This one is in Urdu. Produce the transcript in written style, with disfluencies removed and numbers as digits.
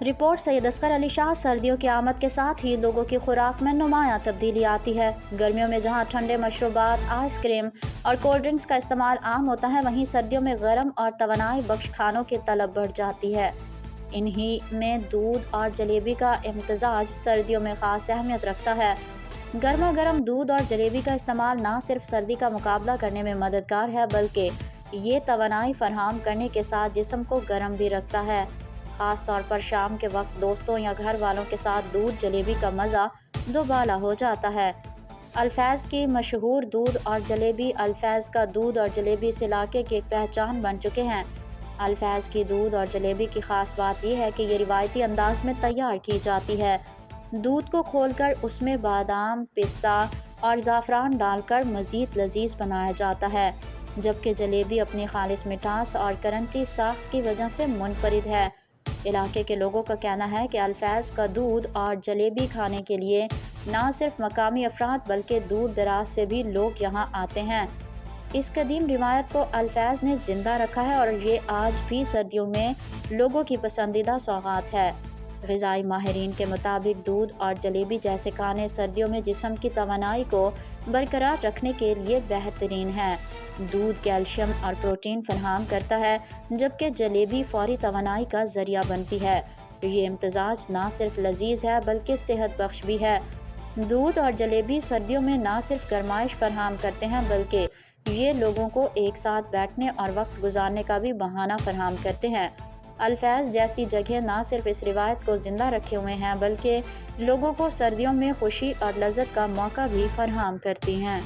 رپورٹ سید اصغر علی شاہ سردیوں کی آمد کے ساتھ ہی لوگوں کی خوراک میں نمایاں تبدیلی آتی ہے۔ گرمیوں میں جہاں ٹھنڈے مشروبات، آئس کریم اور کولڈ ڈرنکس کا استعمال عام ہوتا ہے، وہیں سردیوں میں گرم اور توانائی بخش کھانوں کی طلب بڑھ جاتی ہے۔ انہی میں دودھ اور جلیبی کا امتزاج سردیوں میں خاص اہمیت رکھتا ہے۔ گرما گرم دودھ اور جلیبی کا استعمال نہ صرف سردی کا مقابلہ کرنے میں مددگار ہے، بلکہ یہ توانائی فراہم کرنے کے ساتھ جسم کو گرم بھی رکھتا ہے۔ خاص طور پر شام کے وقت دوستوں یا گھر والوں کے ساتھ دودھ جلیبی کا مزہ دوبالا ہو جاتا ہے۔ الفیض کی مشہور دودھ اور جلیبی۔ الفیض کا دودھ اور جلیبی اس علاقے کی ایک پہچان بن چکے ہیں۔ الفیض کی دودھ اور جلیبی کی خاص بات یہ ہے کہ یہ روایتی انداز میں تیار کی جاتی ہے۔ دودھ کو کھول کر اس میں بادام، پستہ اور زعفران ڈال کر مزید لذیذ بنایا جاتا ہے، جبکہ جلیبی اپنی خالص مٹھاس اور کرنچی ساخت کی وجہ سے منفرد ہے۔ علاقے کے لوگوں کا کہنا ہے کہ الفیض کا دودھ اور جلیبی کھانے کے لیے نہ صرف مقامی افراد بلکہ دور دراز سے بھی لوگ یہاں آتے ہیں۔ اس قدیم روایت کو الفیض نے زندہ رکھا ہے اور یہ آج بھی سردیوں میں لوگوں کی پسندیدہ سوغات ہے۔ غذائی ماہرین کے مطابق دودھ اور جلیبی جیسے کھانے سردیوں میں جسم کی توانائی کو برقرار رکھنے کے لیے بہترین ہیں۔ دودھ کیلشیم اور پروٹین فراہم کرتا ہے، جبکہ جلیبی فوری توانائی کا ذریعہ بنتی ہے۔ یہ امتزاج نہ صرف لذیذ ہے بلکہ صحت بخش بھی ہے۔ دودھ اور جلیبی سردیوں میں نہ صرف گرمائش فراہم کرتے ہیں بلکہ یہ لوگوں کو ایک ساتھ بیٹھنے اور وقت گزارنے کا بھی بہانہ فراہم کرتے ہیں۔ الفیض جیسی جگہیں نہ صرف اس روایت کو زندہ رکھے ہوئے ہیں بلکہ لوگوں کو سردیوں میں خوشی اور لذت کا موقع بھی فراہم کرتی ہیں۔